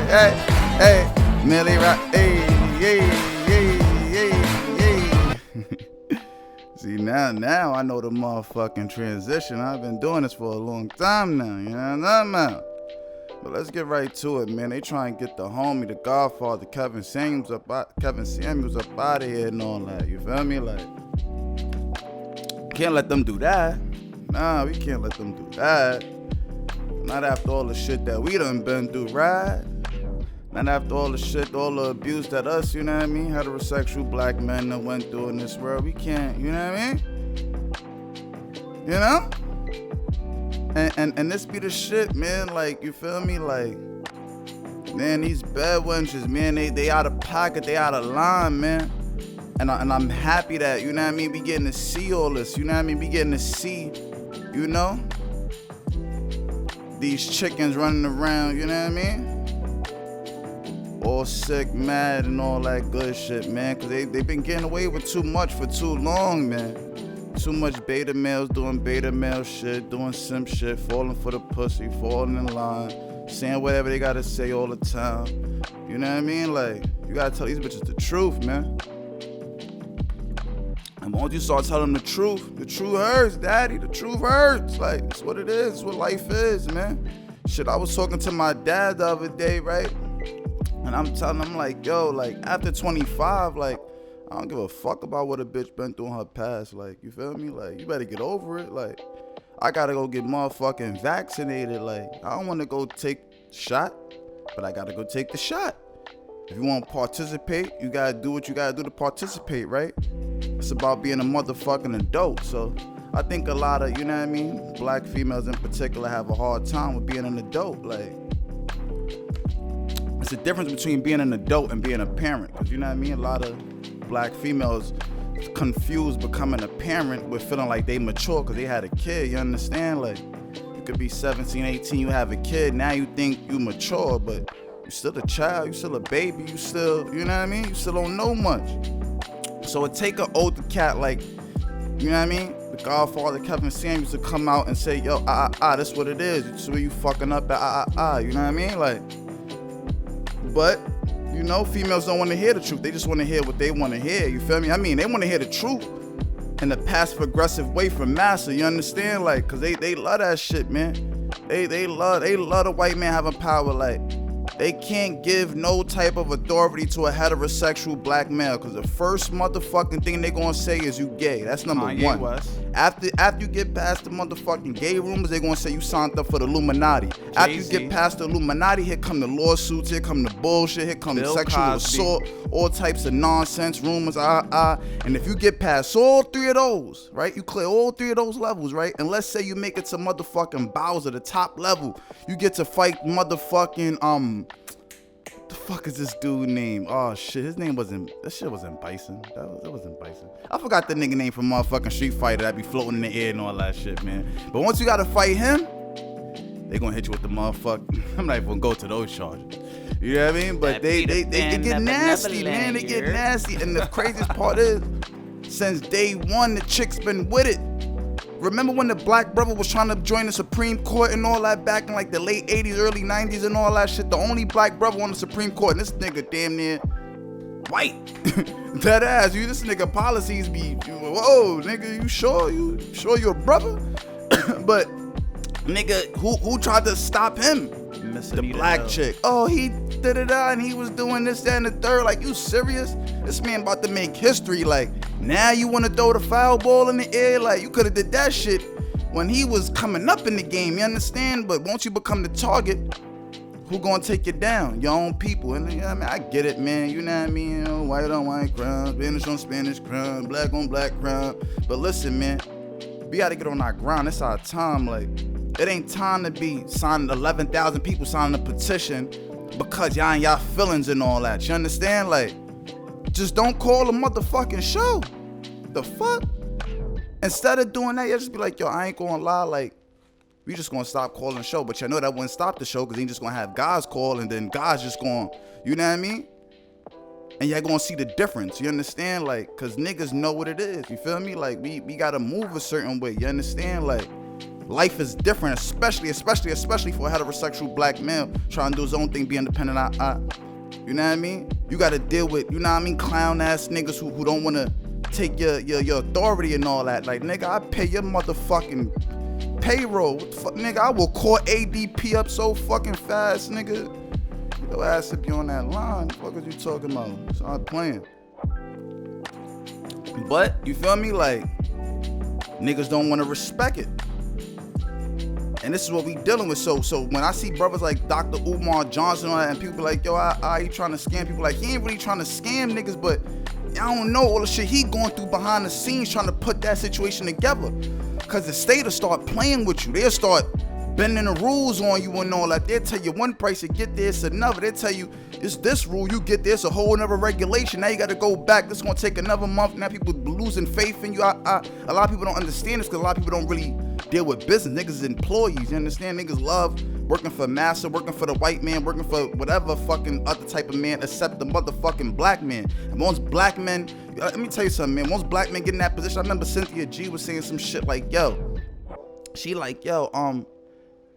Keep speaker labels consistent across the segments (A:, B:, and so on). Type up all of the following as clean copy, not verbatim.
A: hey, Millie Rock, hey. See, now I know the motherfucking transition. I've been doing this for a long time now, you know what I'm talking about? But let's get right to it, man. They try and get the homie, the Godfather, Kevin Samuels up out of here and all that. You feel me? Like, can't let them do that. Nah, we can't let them do that. Not after all the shit that we done been through, right? Not after all the shit, all the abuse that us, you know what I mean, heterosexual black men that went through in this world. We can't, you know what I mean? You know? And this be the shit, man. Like, you feel me? Like, man, these bad wenches, man, they out of pocket, they out of line, man. And I'm happy that, you know what I mean, we getting to see all this, you know what I mean? We getting to see, you know, these chickens running around, you know what I mean? All sick, mad, and all that good shit, man. Cause they been getting away with too much for too long, man. Too much beta males doing beta male shit, doing simp shit, falling for the pussy, falling in line, saying whatever they gotta say all the time. You know what I mean? Like, you gotta tell these bitches the truth, man. And once you start telling them the truth hurts, daddy. The truth hurts. Like, it's what it is. It's what life is, man. Shit, I was talking to my dad the other day, right? And I'm telling him, like, yo, like, after 25, like, I don't give a fuck about what a bitch been through in her past. Like, you feel me? Like, you better get over it. Like, I gotta go get motherfucking vaccinated. Like, I don't wanna go take shot, but I gotta go take the shot. If you wanna participate, you gotta do what you gotta do to participate, right? It's about being a motherfucking adult. So I think a lot of, you know what I mean, black females in particular have a hard time with being an adult. Like, it's a difference between being an adult and being a parent. Cause you know what I mean? A lot of black females confuse becoming a parent with feeling like they mature cause they had a kid, you understand? Like, you could be 17, 18, you have a kid, now you think you mature, but you still a child, you still a baby, you still, you know what I mean? You still don't know much. So it take an older cat like, you know what I mean? The Godfather, Kevin Samuels, to come out and say, yo, that's what it is. It's where you fucking up at, you know what I mean? Like, but, you know, females don't want to hear the truth. They just want to hear what they want to hear, you feel me? I mean, they want to hear the truth in a passive-aggressive way from massa, you understand? Like, cause they love that shit, man. They love the white man having power. Like, they can't give no type of authority to a heterosexual black male, cause the first motherfucking thing they gonna say is you gay. That's number one. After you get past the motherfucking gay rumors, they gonna say you signed up for the Illuminati. Jay-Z. After you get past the Illuminati, here come the lawsuits, here come the bullshit, here come the sexual assault, all types of nonsense, rumors, And if you get past all three of those, right, you clear all three of those levels, right, and let's say you make it to motherfucking Bowser, the top level, you get to fight motherfucking, the fuck is this dude name? Oh shit, his name wasn't, that shit wasn't Bison. That wasn't Bison. I forgot the nigga name from motherfucking Street Fighter that be floating in the air and all that shit, man. But once you gotta fight him, they gonna hit you with the motherfucker. I'm not even gonna go to those charges. You know what I mean? But they get nasty, man. They get nasty. And the craziest part is, since day one, the chick's been with it. Remember when the black brother was trying to join the Supreme Court and all that back in like the late 80s, early 90s and all that shit? The only black brother on the Supreme Court, and this nigga damn near white. That ass, this nigga policies be, whoa, nigga, you sure you're a brother? But nigga, who tried to stop him? The black chick. Oh, he da-da-da, and he was doing this, that, and the third. Like, you serious? This man about to make history. Like, now you want to throw the foul ball in the air? Like, you could have did that shit when he was coming up in the game, you understand? But once you become the target, who gonna take you down? Your own people. And you know what I mean, I get it, man. You know what I mean? You know, white on white crime, Spanish on Spanish crime, black on black crime. But listen, man, we gotta get on our grind. It's our time. Like, it ain't time to be signing 11,000 people signing a petition because y'all and y'all feelings and all that. You understand? Like, just don't call a motherfucking show. The fuck? Instead of doing that, you just be like, yo, I ain't gonna lie, like, we just gonna stop calling the show. But you know that wouldn't stop the show, because they just gonna have guys call, and then guys just gonna, you know what I mean? And y'all gonna see the difference, you understand? Like, cause niggas know what it is, you feel me? Like, we gotta move a certain way, you understand? Like, life is different, especially for a heterosexual black male trying to do his own thing, be independent. You know what I mean? You gotta deal with, you know what I mean, clown ass niggas who don't wanna take your authority and all that. Like, nigga, I pay your motherfucking payroll. What the fuck, nigga? I will call ADP up so fucking fast, nigga. Your ass to be on that line. What the fuck are you talking about? Start playing. But, you feel me? Like, niggas don't want to respect it. And this is what we dealing with. So when I see brothers like Dr. Umar Johnson and people be like, yo, he trying to scam people. Like, he ain't really trying to scam niggas, but I don't know all the shit he going through behind the scenes trying to put that situation together. Cause the state will start playing with you. They'll start bending the rules on you and all that. They'll tell you one price, you get there, it's another. They'll tell you it's this rule, you get there, it's a whole another regulation. Now you gotta go back. This is gonna take another month. Now people losing faith in you. A lot of people don't understand this because a lot of people don't really deal with business. Niggas is employees, you understand? Niggas love working for massa, working for the white man, working for whatever fucking other type of man except the motherfucking black man. And most black men, let me tell you something, man. Most black men get in that position. I remember Cynthia G was saying some shit like, she like,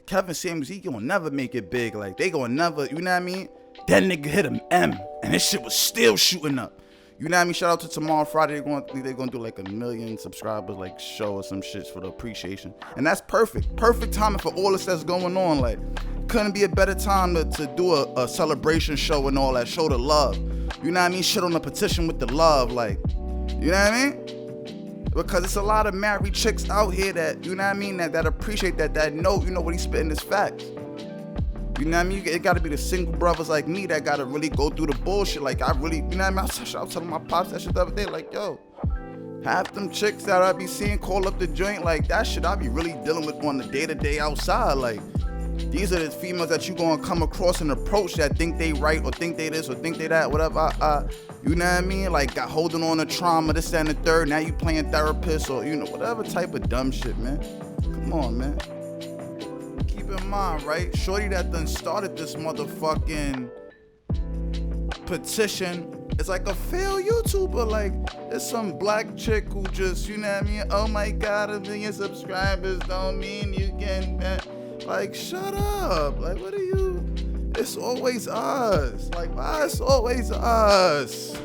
A: Kevin Samuels, he gonna never make it big. Like, they gonna never, you know what I mean? That nigga hit him M, and this shit was still shooting up. You know what I mean? Shout out to tomorrow, Friday. They're gonna do like 1 million subscribers, like show or some shit for the appreciation. And that's perfect. Perfect timing for all this that's going on. Like, couldn't be a better time to do a celebration show and all that. Show the love. You know what I mean? Shit on the petition with the love. Like, you know what I mean? Because it's a lot of married chicks out here that, you know what I mean, that appreciate that know, you know, what he's spitting is facts. You know what I mean? It gotta be the single brothers like me that gotta really go through the bullshit. Like, I really, you know what I mean? I was telling my pops that shit the other day, like, yo, half them chicks that I be seeing call up the joint, like, that shit I be really dealing with on the day-to-day outside. Like, these are the females that you gonna come across and approach that think they right or think they this or think they that, whatever. You know what I mean? Like, got holding on to trauma, this, that, and the third. Now you playing therapist or, you know, whatever type of dumb shit, man. Come on, man. Keep in mind, right? Shorty that done started this motherfucking petition is like a failed YouTuber. Like, it's some black chick who just, you know what I mean? Oh my God, 1 million subscribers don't mean you can, like, shut up. Like, what are you? It's always us. Like, why it's always us?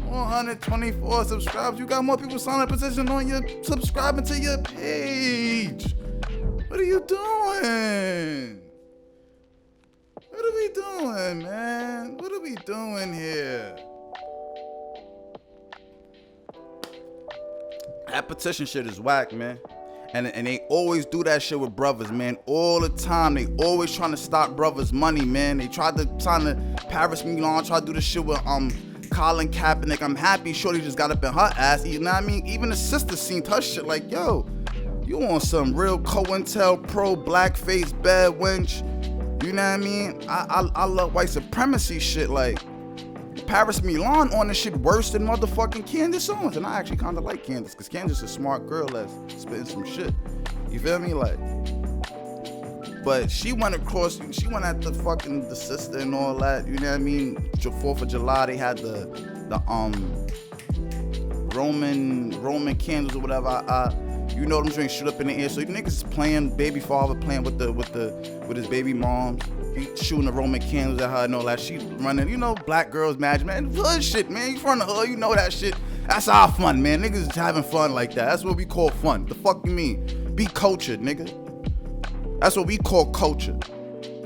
A: 124 subscribers. You got more people signing a petition on your subscribing to your page. What are you doing? What are we doing, man? What are we doing here? That petition shit is whack, man. And they always do that shit with brothers, man. All the time. They always trying to stop brothers' money, man. They tried to sign the Paris Milan, tried to do this shit with Colin Kaepernick. I'm happy Shorty just got up in her ass. You know what I mean? Even the sister seen her shit like, yo, you want some real COINTELPRO blackface bad wench. You know what I mean? I love white supremacy shit. Like, Paris Milan on this shit worse than motherfucking Candace Owens. And I actually kind of like Candace, because Candace is a smart girl that's spitting some shit. You feel me? Like, but she went at the fucking the sister and all that. You know what I mean? 4th of July, they had the Roman candles or whatever. You know them drinks shoot up in the air. So you niggas is playing, baby father playing with his baby mom. He shooting the Roman candles at her and all that. She running, you know, black girls magic, man. Hood shit, man. You from the hood, you know that shit. That's our fun, man. Niggas is having fun like that. That's what we call fun. The fuck you mean? Be cultured, nigga. That's what we call culture.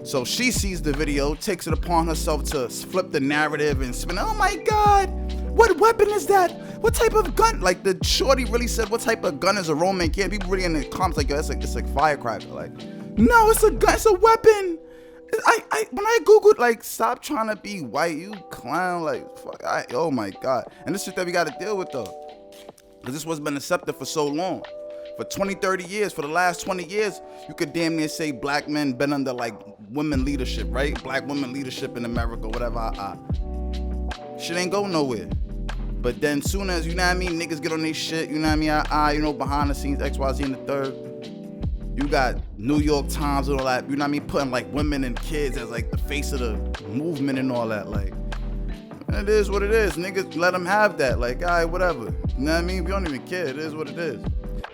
A: So she sees the video, takes it upon herself to flip the narrative and spin. Oh my God, what weapon is that? What type of gun? Like, the shorty really said, what type of gun is a Roman can? People really in the comments like, yo, it's like firecracker. Like, no, it's a gun, it's a weapon. When I Googled, like, stop trying to be white, you clown, like, fuck, oh my God. And this shit that we gotta deal with though. Because this was been accepted for so long. For 20, 30 years, for the last 20 years, you could damn near say black men been under, like, women leadership, right? Black women leadership in America, whatever. Shit ain't go nowhere. But then soon as, you know what I mean, niggas get on their shit, you know what I mean, you know, behind the scenes, XYZ and the third. You got New York Times and all that, you know what I mean, putting, like, women and kids as, like, the face of the movement and all that, like. And it is what it is. Niggas let them have that. Like, all right, whatever. You know what I mean? We don't even care. It is what it is.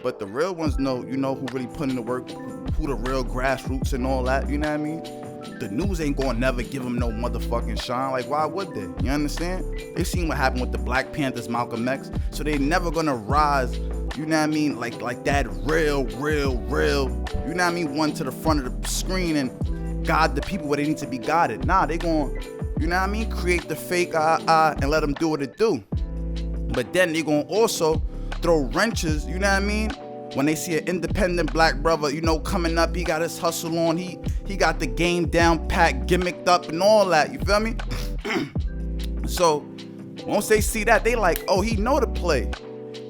A: But the real ones know, you know, who really put in the work, who the real grassroots and all that, you know what I mean? The news ain't gonna never give them no motherfucking shine. Like, why would they? You understand? They seen what happened with the Black Panthers, Malcolm X, so they never gonna rise, you know what I mean, like that real, you know what I mean, one to the front of the screen and guide the people where they need to be guided. Nah, they gonna, you know what I mean, create the fake and let them do what it do. But then they gonna also throw wrenches, you know what I mean? When they see an independent black brother, you know, coming up, he got his hustle on, he got the game down pat, gimmicked up and all that, you feel me? So once they see that, they like, oh, he know the play.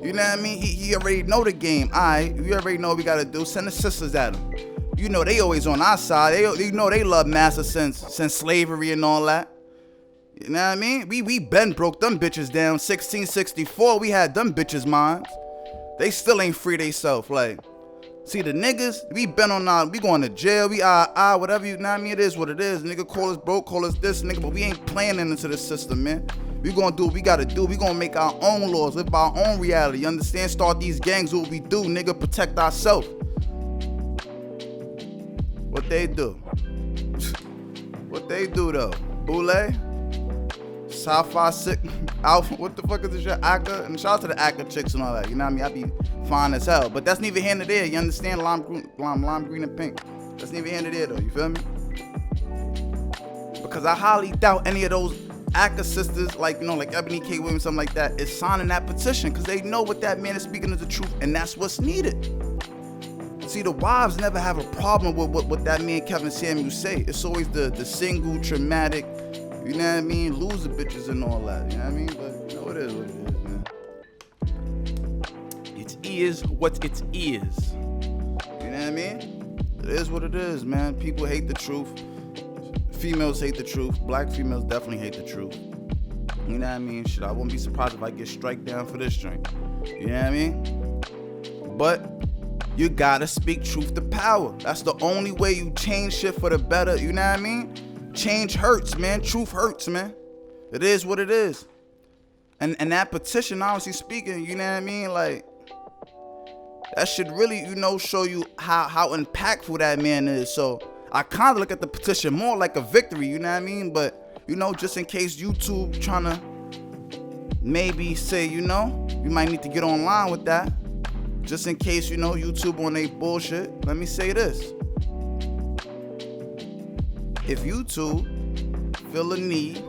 A: You know what I mean? He already know the game. Alright, you already know what we gotta do. Send the sisters at him. You know they always on our side. They know they love massa since slavery and all that. You know what I mean? We been broke them bitches down. 1664, we had them bitches' minds. They still ain't free they self. Like, see the niggas, we been on our, we going to jail, we whatever, you know what I mean? It is what it is. Nigga call us broke, call us this, nigga, but we ain't playing into the system, man. We gonna do what we gotta do. We gonna make our own laws, live our own reality. You understand? Start these gangs, do what we do, nigga, protect ourselves. What they do? What they do though? Boule? Sci-fi sick Alpha, what the fuck is this shit? Akka? And shout out to the Akka chicks and all that. You know what I mean? I be fine as hell. But that's neither here nor there. You understand? Lime green and pink. That's neither here nor there though. You feel me? Because I highly doubt any of those Akka sisters, like, you know, like Ebony K. Williams, something like that, is signing that petition because they know what that man is speaking is the truth, and that's what's needed. See, the wives never have a problem with what that man Kevin Samuels say. It's always the single, traumatic, you know what I mean, loser bitches and all that, you know what I mean? But, you know, it is what it is, man. It is what it is. You know what I mean? It is what it is, man. People hate the truth. Females hate the truth. Black females definitely hate the truth. You know what I mean? Shit, I wouldn't be surprised if I get strike down for this drink. You know what I mean? But you gotta speak truth to power. That's the only way you change shit for the better. You know what I mean? Change hurts, man. Truth hurts, man. It is what it is. And that petition, honestly speaking, you know what I mean? Like, that should really, you know, show you how impactful that man is. So I kind of look at the petition more like a victory, you know what I mean? But, you know, just in case YouTube trying to maybe say, you know, you might need to get online with that. Just in case, you know, YouTube on they bullshit. Let me say this. If YouTube feel a need,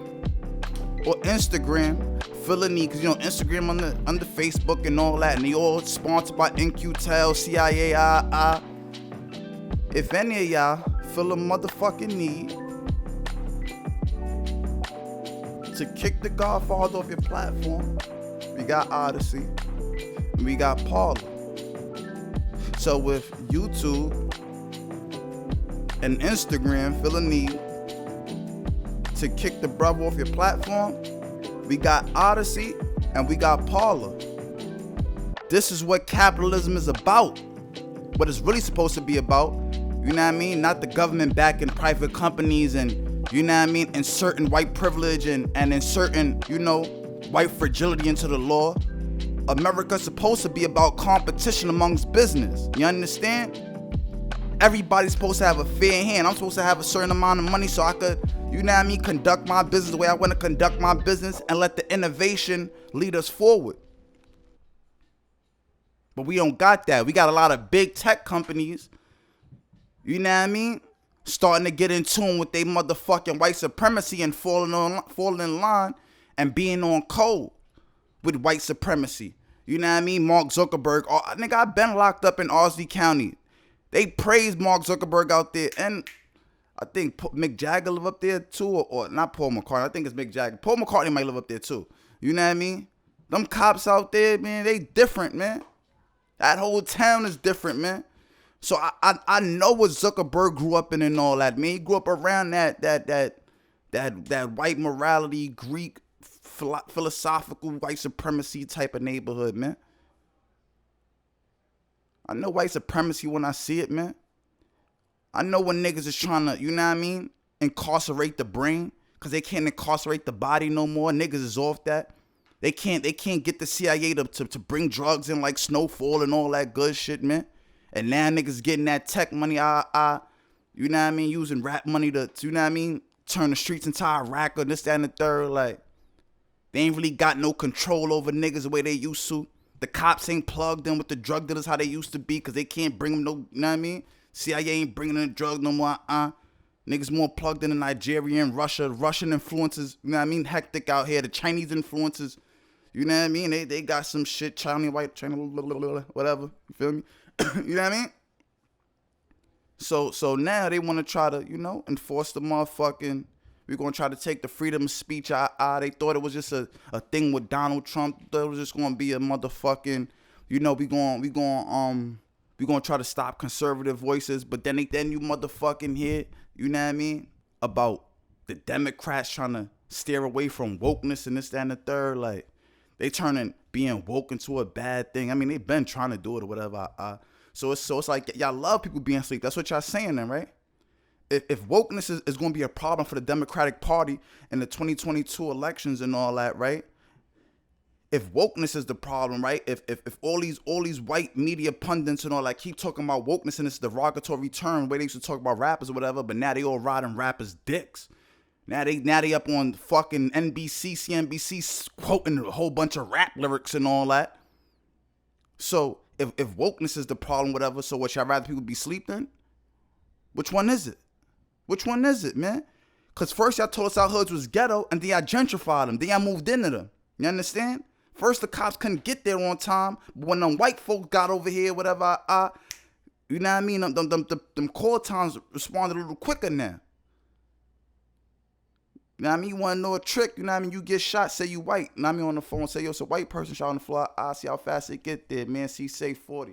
A: or Instagram feel a need, because, you know, Instagram under Facebook and all that, and they all sponsored by NQTel, CIA, if any of y'all feel a motherfucking need to kick the Godfather off your platform, we got Odyssey, and we got Parler. So with YouTube and Instagram feel a need to kick the brother off your platform, we got Odyssey and we got Parler. This is what capitalism is about. What it's really supposed to be about. You know what I mean? Not the government backing private companies and, you know what I mean, inserting white privilege and inserting, you know, white fragility into the law. America's supposed to be about competition amongst business. You understand? Everybody's supposed to have a fair hand. I'm supposed to have a certain amount of money so I could, you know what I mean, conduct my business the way I want to conduct my business and let the innovation lead us forward. But we don't got that. We got a lot of big tech companies, you know what I mean, starting to get in tune with their motherfucking white supremacy and falling in line and being on code with white supremacy. You know what I mean? Mark Zuckerberg. Oh, nigga, I've been locked up in Owsley County. They praised Mark Zuckerberg out there. And I think Mick Jagger live up there too. Or not Paul McCartney. I think it's Mick Jagger. Paul McCartney might live up there too. You know what I mean? Them cops out there, man, they different, man. That whole town is different, man. So I know what Zuckerberg grew up in and all that, man. He grew up around that white morality, Greek, philosophical white supremacy type of neighborhood, man. I know white supremacy when I see it, man. I know when niggas is trying to, you know what I mean, incarcerate the brain because they can't incarcerate the body no more. Niggas is off that. They can't get the CIA to bring drugs in like Snowfall and all that good shit, man. And now niggas getting that tech money, you know what I mean, using rap money to, you know what I mean, turn the streets into Iraq or this, that, and the third. Like, they ain't really got no control over niggas the way they used to. The cops ain't plugged in with the drug dealers how they used to be because they can't bring them no, you know what I mean? CIA ain't bringing in the drugs no more, Niggas more plugged in the Nigerian, Russian influences, you know what I mean? Hectic out here. The Chinese influences, you know what I mean? They got some shit, China, whatever, you feel me? You know what I mean? So now they want to try to, you know, enforce the motherfucking, we're going to try to take the freedom of speech. They thought it was just a thing with Donald Trump. Thought it was just going to be a motherfucking, you know, we going to try to stop conservative voices. But then you motherfucking hear, you know what I mean, about the Democrats trying to steer away from wokeness and this, that, and the third. Like, they turning being woke into a bad thing. I mean, they've been trying to do it or whatever. So it's like y'all love people being asleep. That's what y'all saying then, right? If wokeness is going to be a problem for the Democratic Party in the 2022 elections and all that, right? If wokeness is the problem, right? If all these white media pundits and all that keep talking about wokeness and it's the derogatory term, where they used to talk about rappers or whatever, but now they all riding rappers' dicks. Now they up on fucking NBC, CNBC quoting a whole bunch of rap lyrics and all that. So if wokeness is the problem, whatever, so what, y'all rather people be sleeping? Which one is it? Which one is it, man? Because first y'all told us our hoods was ghetto, and then y'all gentrified them. Then y'all moved into them. You understand? First the cops couldn't get there on time, but when them white folks got over here, whatever, you know what I mean? Them call times responded a little quicker now. You know what I mean? You want to know a trick, you know what I mean? You get shot, say you white. You know what I mean? On the phone, say, yo, it's a white person shot on the floor. I see how fast it get there, man. See, say 40.